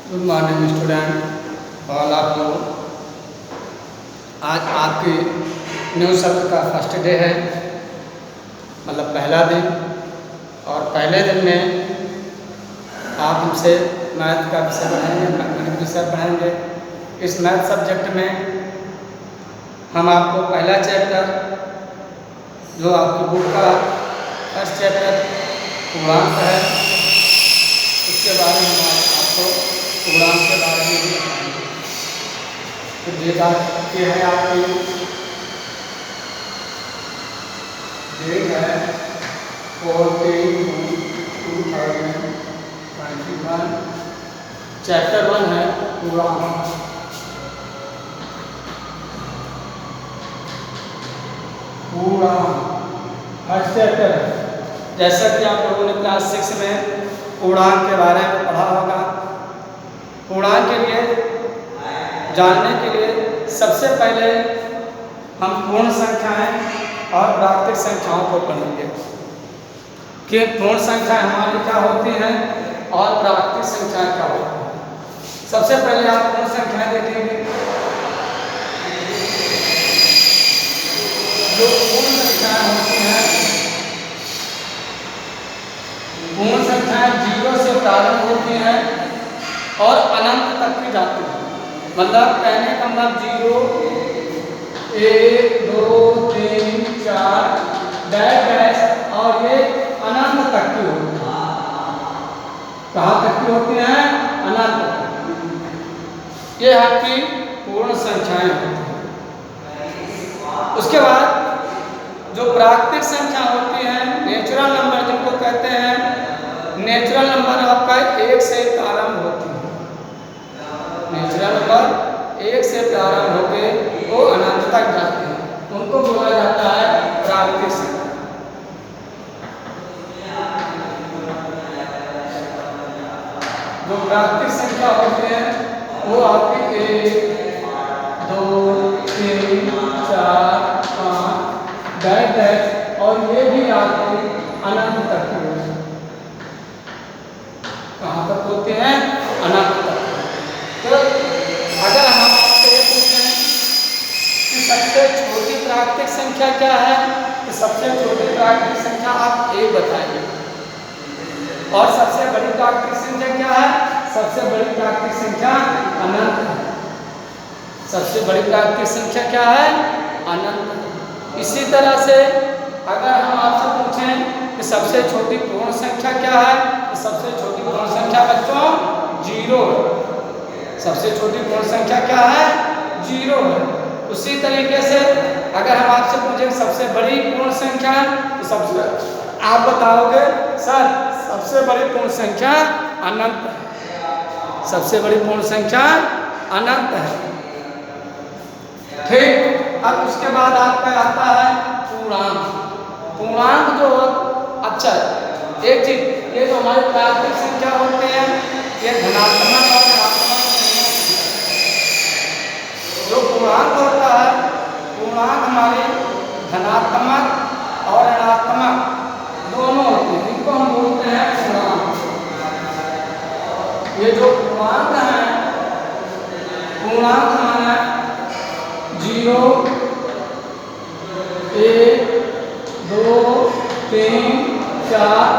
Good morning student all of you. आज आपकी new सत्र का फर्स्ट डे है, मतलब पहला दिन। और पहले दिन में आप हमसे मैथ का विषय पढ़ेंगे, मैथमेटिक्स विषय पढ़ेंगे। इस मैथ सब्जेक्ट में हम आपको पहला चैप्टर जो आपकी बुक का फर्स्ट चैप्टर पूर्णांक है, उसके बारे में हम आपको पूर्णांक के बारे में भी बताएंगे। तो ये है आपकी डेट है 14/2/2021। चैप्टर 1 है पूर्णांक। फर्स्ट चैप्टर है। जैसा कि आप लोगों ने क्लास 6 में पूर्णांक के बारे में पढ़ा होगा। पूर्णांक के लिए जानने के लिए सबसे पहले हम पूर्ण संख्याएं और प्राकृतिक संख्याओं को पढ़ेंगे कि पूर्ण संख्याएं हमारी क्या होती हैं और प्राकृतिक संख्याएं क्या होती हैं। सबसे पहले आप पूर्ण संख्याएं देखेंगे। जो पूर्ण संख्याएं होती हैं, पूर्ण संख्याएं 0 से प्रारंभ होती हैं और अनंत तक की जाती है। मतलब कहने का मतलब 0, 1, 2, 3, 4 डैश और ये अनंत तक की होती है। कहाँ तक की होती हैं? अनंत तक। ये आपकी पूर्ण संख्याएं होती हैं। उसके बाद जो प्राकृतिक संख्या होती है, नेचुरल नंबर जिनको कहते हैं, नेचुरल नंबर आपका 1 से प्रारंभ होती है। नेचुरल नंबर 1 से प्रारंभ होकर वो अनंत तक जाते हैं, उनको बोला जाता है प्राकृतिक संख्या। जो प्राकृतिक संख्या होती है वो आपकी 1, 2, 3, 4, 5 डैश और ये भी आपकी अनंत तक की होती है। कहाँ तक होते हैं? अनंत तक। तो अगर हम आपसे ये पूछें कि सबसे छोटी प्राकृतिक संख्या क्या है, तो सबसे छोटी प्राकृतिक संख्या आप 1 बताइए। और सबसे बड़ी प्राकृतिक संख्या क्या है? सबसे बड़ी प्राकृतिक संख्या अनंत है। सबसे बड़ी प्राकृतिक संख्या क्या है? अनंत। इसी तरह से अगर हम आपसे पूछें कि सबसे छोटी पूर्ण संख्या क्या है, तो सबसे छोटी पूर्ण संख्या बच्चों 0 है। सबसे छोटी पूर्ण संख्या क्या है? 0 है। उसी तरीके से अगर हम आपसे पूछें सबसे बड़ी पूर्ण संख्या, तो सबसे आप बताओगे सर सबसे बड़ी पूर्ण संख्या अनंत है। सबसे बड़ी पूर्ण संख्या अनंत है। ठीक। अब उसके बाद आपका आता है पूर्णांक। पूर्णांक जो अच्छा एक चीज, ये जो हमारी प्राकृतिक संख्या होते हैं, ये धनात्मक और ऋणात्मक जो पूर्णांक होता है, पूर्णांक हमारे धनात्मक और ऋणात्मक दोनों होते हैं, इनको हम बोलते हैं पूर्णांक। ये जो पूर्णांक है, पूर्णांक हमारा 0, 1, 2, 3, 4,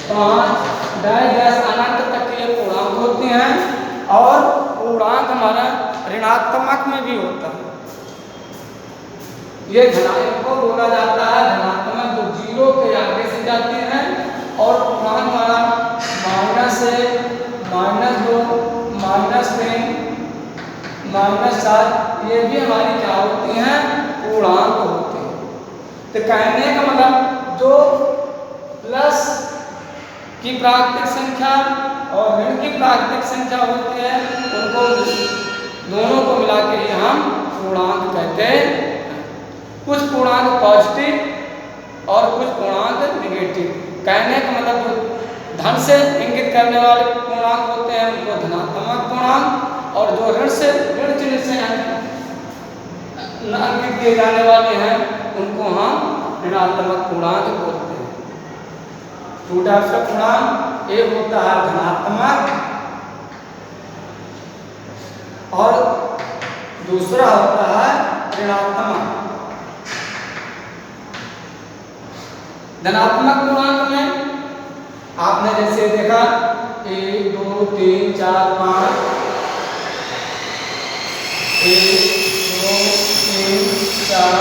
5 डैश अनंत तक के पूर्णांक होती हैं। और पूर्णांक हमारा ऋणात्मक में भी होता है। ये धनात्मक को बोला जाता है धनात्मक, जो 0 के आगे से जाते हैं। और पूर्णांक हमारा -1, -2, -3, -4 ये भी हमारी क्या होती हैं? पूर्णांक होते हैं। तो कहने का मतलब जो प्लस की प्राकृतिक संख्या और ऋण की प्राकृतिक संख्या होती है, उनको दोनों को मिला के ही हम पूर्णांक कहते हैं। कुछ पूर्णांक पॉजिटिव और कुछ पूर्णांक निगेटिव। कहने का मतलब जो धन से इंगित करने वाले पूर्णांक होते हैं उनको धनात्मक पूर्णांक, और जो ऋण चिन्ह से अंकित किए जाने वाले हैं उनको हम ऋणात्मक पूर्णांक बोलते हैं। टू टाइप्स का पूर्णांक, एक होता है धनात्मक और दूसरा होता है ऋणात्मक। धनात्मक पूर्णांक में आपने जैसे देखा 1 2 3 4 5, 1 2 3 4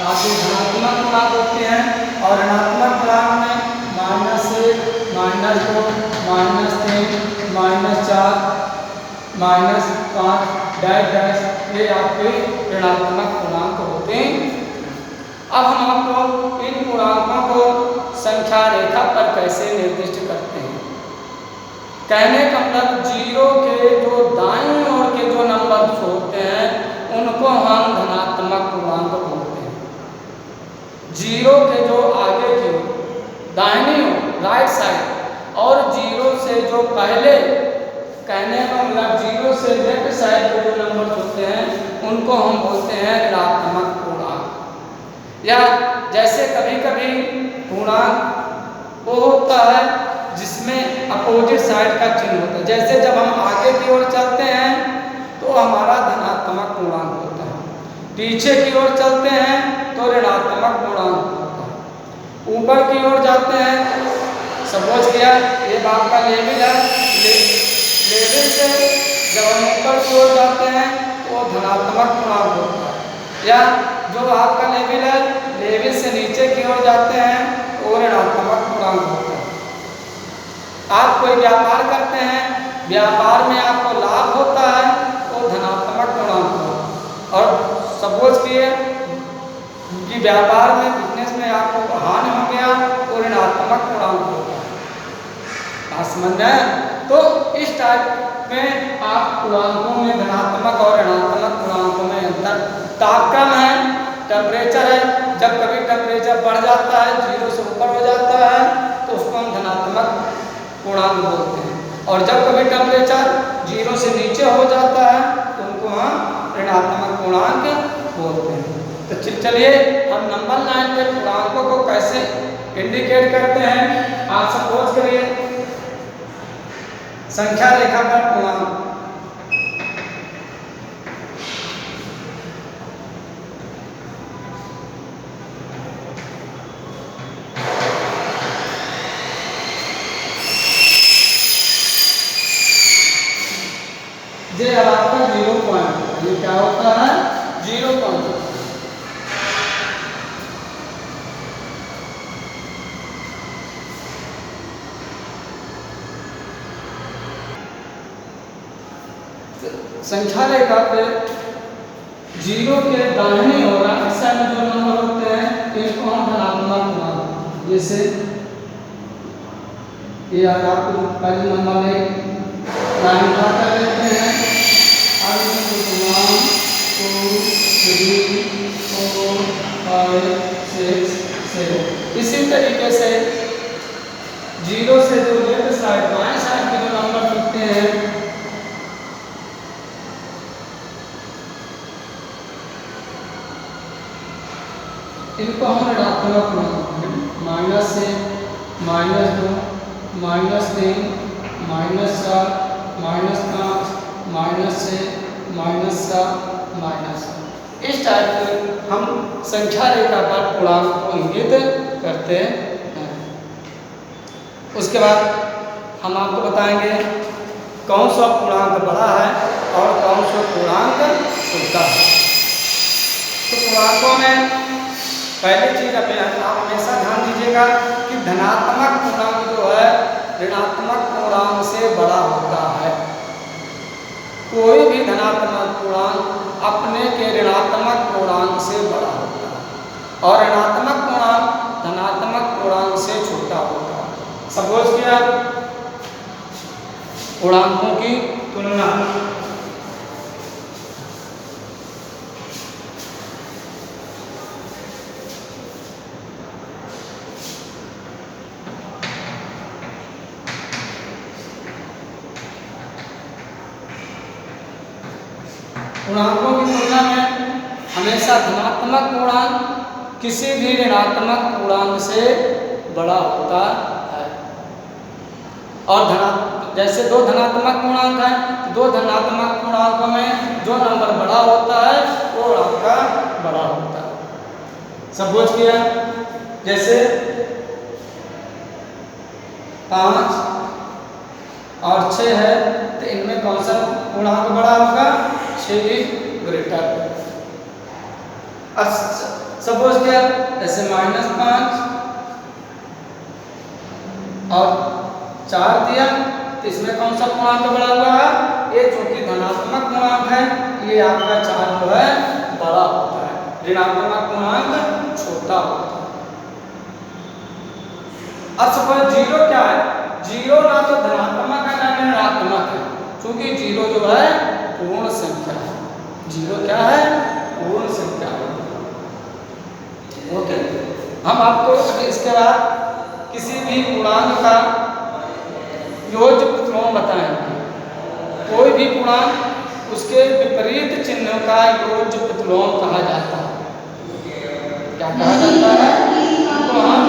आदि धनात्मक पूर्णांक होते हैं। और ऋणात्मक पूर्णांक में -1 -2 -3 -4 -5 डैश डैश, ये आपके ऋणात्मक पूर्णांक होते हैं। अब हम आपको इन पूर्णांकों को संख्या रेखा पर कैसे निर्दिष्ट करते हैं। कहने का मतलब जीरो के जो दाईं ओर के जो नंबर होते हैं उनको हम धनात्मक पूर्णांक बोलते हैं। जीरो के जो आगे की ओर दाहिनी ओर राइट साइड और जीरो से जो पहले, कहने का मतलब जीरो से लेफ्ट साइड के जो नंबर होते हैं उनको हम बोलते हैं ऋणात्मक पूर्णांक। या जैसे कभी कभी पूर्णांक वो होता है जिसमें अपोजिट साइड का चिन्ह होता है। जैसे जब हम आगे की ओर चलते हैं तो हमारा धनात्मक पूर्णांक होता है, पीछे की ओर चलते हैं तो ऋणात्मक पूर्णांक होता है, ऊपर की ओर जाते हैं, सपोज किया ये बाप का लेवल है, लेवल से जब हम ऊपर की ओर जाते हैं तो धनात्मक पूर्णांक होता है। या जो आपका लेवल है, लेवल से नीचे की ओर जाते हैं तो ऋणात्मक पूर्णांक होता है। आप कोई व्यापार करते हैं, व्यापार में आपको लाभ होता है तो धनात्मक पूर्णांक होगा। और सपोज किए कि व्यापार में, बिजनेस में आपको हानि हो गया तो ऋणात्मक पूर्णांक होगा। समझ में? तो इस टाइप में आप पूर्णांकों में धनात्मक और ऋणात्मक पूर्णांकों में अंतर। तापक्रम है, टेम्परेचर है, जब कभी टेम्परेचर बढ़ जाता है, जीरो से ऊपर हो जाता है तो उसको हम धनात्मक पूर्णांक बोलते हैं। और जब कभी टेम्परेचर जीरो से नीचे हो जाता है तो उनको हम ऋणात्मक पूर्णांक बोलते हैं। तो चलिए हम नंबर लाइन पे पूर्णांकों को कैसे इंडिकेट करते हैं। आप सपोज करिए संख्या रेखा पर पूर्णांक, ये अब आपका 0 पॉइंट, ये क्या होता है 0 पॉइंट। संख्या रेखा पे जीरो के दाहिनी ओर राइट साइड में जो नंबर होते हैं इनको हम धनात्मक पूर्णांक, जैसे ये आपको पहले नंबर में लाइन ड्रा कर लेते हैं। अब इसमें 1 2 3 4 5 6 7। इसी तरीके से जीरो से जो लेफ्ट साइड बाएं साइड के जो नंबर होते हैं इनको हम ऋणात्मक पूर्णांक, -1 -2 -3 -4 -5 -6 -7 इस टाइप से हम संख्या रेखा पर पूर्णांक को इंगित करते हैं। उसके बाद हम आपको बताएंगे कौन सा पूर्णांक बड़ा है और कौन सा पूर्णांक छोटा है। तो पूर्णांकों में पहली चीज आप हमेशा ध्यान दीजिएगा कि धनात्मक पूर्णांक जो है ऋणात्मक पूर्णांक से बड़ा होता है। कोई भी धनात्मक पूर्णांक अपने के ऋणात्मक पूर्णांक से बड़ा होता है और ऋणात्मक पूर्णांक धनात्मक पूर्णांक से छोटा होता है। सपोज किया पूर्णांकों की तुलना, पूर्णांकों की तुलना में हमेशा धनात्मक पूर्णांक किसी भी ऋणात्मक पूर्णांक से बड़ा होता है और जैसे दो धनात्मक पूर्णांक हैं, दो धनात्मक पूर्णांकों में जो नंबर बड़ा होता है वो आपका बड़ा होता है। सब बुझ गया? जैसे 5 और 6 है तो इनमें कौन सा पूर्णांक बड़ा होगा? 6 इज ग्रेटर। अब सपोज क्या, जैसे -5 और 4 दिया तो इसमें कौन सा पूर्णांक बड़ा हुआ है? ये चूंकि धनात्मक पूर्णांक है ये आपका 4 जो है बड़ा होता है, ऋणात्मक पूर्णांक छोटा होता है। अब सपोज 0 क्या है? 0 ना तो धनात्मक है ना ऋणात्मक है, क्योंकि 0 जो है पूर्ण संख्या है। 0 क्या है? पूर्ण संख्या है। ओके, हम आपको इसके बाद किसी भी पूर्णांक का योज्य प्रतिलोम बताएंगे। कोई भी पूर्णांक उसके विपरीत चिन्ह का योज्य प्रतिलोम कहा जाता है। क्या कहा जाता है? तो हम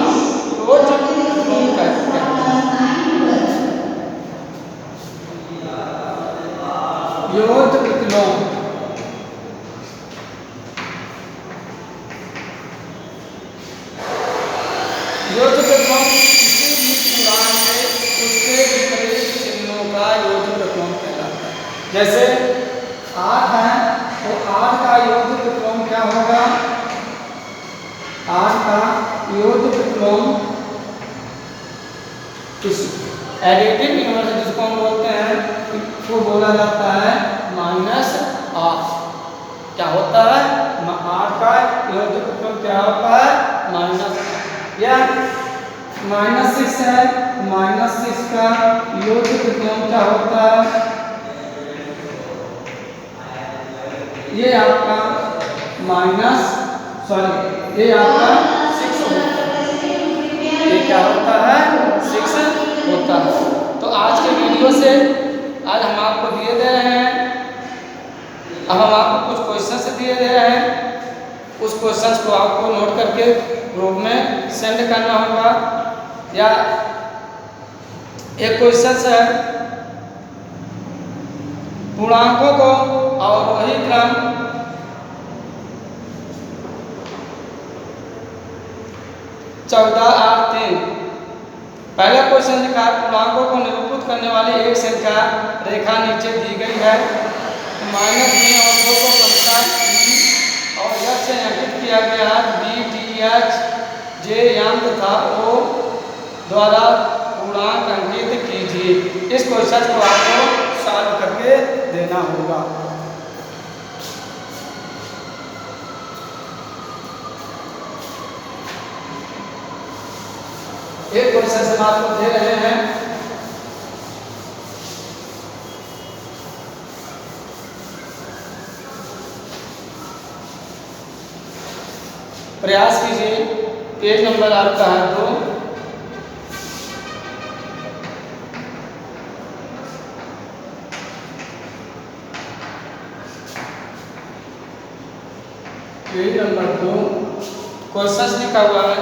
योज्य प्रतिलोम कहते हैं। योज्य प्रतिलोम योज्य प्रतिलोम किसी भी पूर्णांक से उसके विपरीत चिन्हों का योज्य प्रतिलोम कहलाता है। जैसे 8 है तो 8 का योज्य प्रतिलोम क्या होगा? 8 का योज्य प्रतिलोम इस एडिटिव इन्वर्स जिसको हम बोलते हैं वो बोला जाता है -8। क्या होता है? 8 का योज्य प्रतिलोम क्या होता है? -8। या -6 है, -6 का योज्य प्रतिलोम क्या होता है? ये आपका ये आपका 6 होता है। ये क्या होता है? 6 होता है। तो आज के वीडियो से आज हम आपको दिए दे रहे हैं, अब हम आपको कुछ क्वेश्चंस दिए दे रहे हैं। उस क्वेश्चंस को आपको नोट करके ग्रुप में सेंड करना होगा। या एक क्वेश्चन है, पूर्णांकों को अवरोही क्रम चौदह 8 3। पहला क्वेश्चन लिखा है, पूर्णांकों को निरूपित करने वाली एक संख्या रेखा नीचे दी गई है। -2 और 2 को क्रमशः E और F से अंकित किया गया है। B, T, H, J यंत्र था O द्वारा पूर्णांक अंकित कीजिए। इस क्वेश्चन को आपको सॉल्व करके देना होगा। एक क्वेश्चन हम आपको दे रहे हैं, प्रयास कीजिए। पेज नंबर आपका है 2। पेज नंबर 2 क्वेश्चन लिखा हुआ है,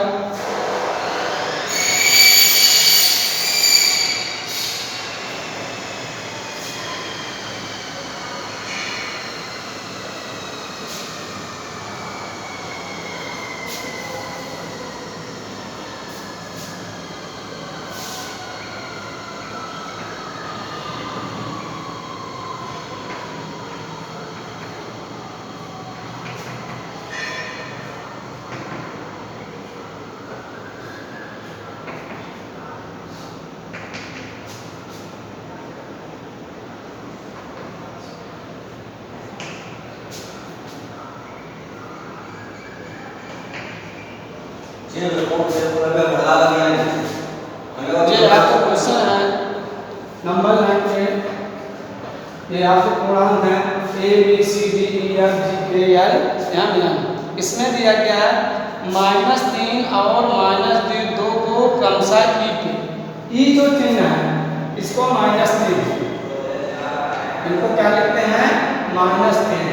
ये आपका क्वेश्चन है नंबर 9 पे। ये आपके पूर्णांक है A, B, C, D, E, F, G, K, L, M। इसमें दिया गया है -3 और -2 को क्रमशः E जो चिन्ह है इसको -3, इनको क्या लिखते हैं? -3।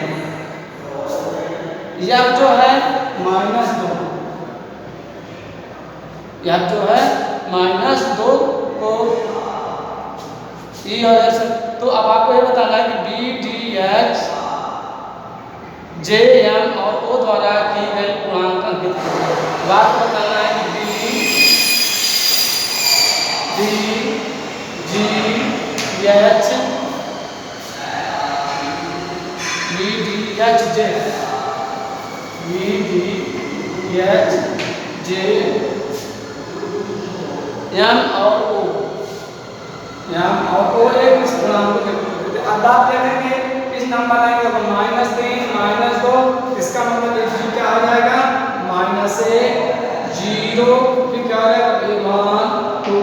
यह जो है -2, यह जो है -2 को ई और एफ। तो अब आपको ये बताना है कि B D H J M और ओ द्वारा की गई पूर्णांक अंकित करें। अब आपको बताना है कि B D G H B D H J B D H J M और ओ एक इस पूर्णांक को लिखते हैं। अब आप देखेंगे इस नंबर आएंगे -3 -2, इसका मतलब ये क्या आ जाएगा -1 0, फिर क्या आ जाएगा 1 2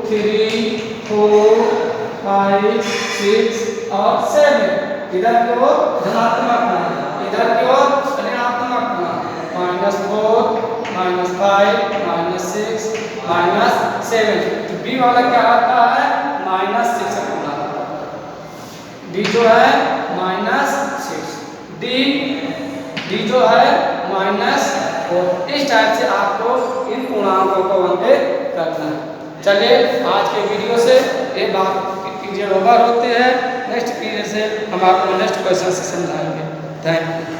3 4 5 6 और 7। इधर की ओर धनात्मक मान, इधर की ओर ऋणात्मक मान, -4 -5 -6 -7। तो बी वाला क्या आता है -6 से गुणा, डी जो है -6, डी जो है -4। इस टाइप से आपको इन पूर्णांकों को अंकित करना है। चलिए आज के वीडियो से ये बात क्लियर होगा होते हैं। नेक्स्ट पीरियड से हम आपको नेक्स्ट क्वेश्चन से समझाएंगे। Thank you.